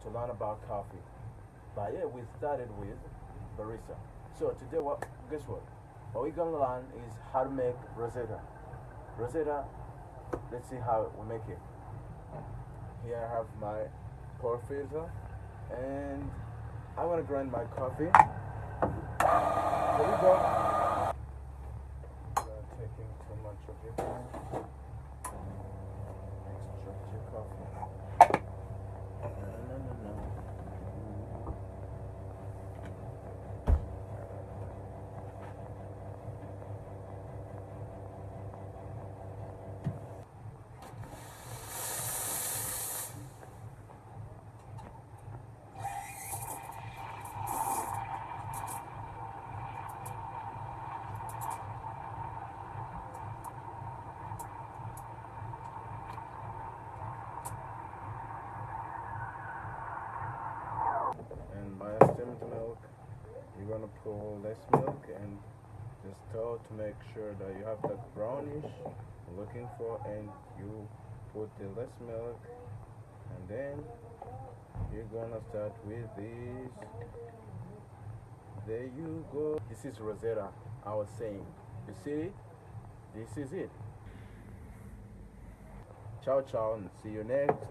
to learn about coffee. But yeah, we started with barista. So today, guess what? What we're gonna learn is how to make rosetta. Rosetta. Let's see how we make it. Here I have my pour filter, and I want to grind my coffee. Here we go. Not taking too much of your time. Extract your coffee. No. And my steamed milk, you're gonna pour less milk and just stir to make sure that you have that brownish you're looking for, and you put the less milk, and then you're gonna start with this. There you go. This is rosetta. I was saying, you see, this is it. Ciao ciao, and see you next.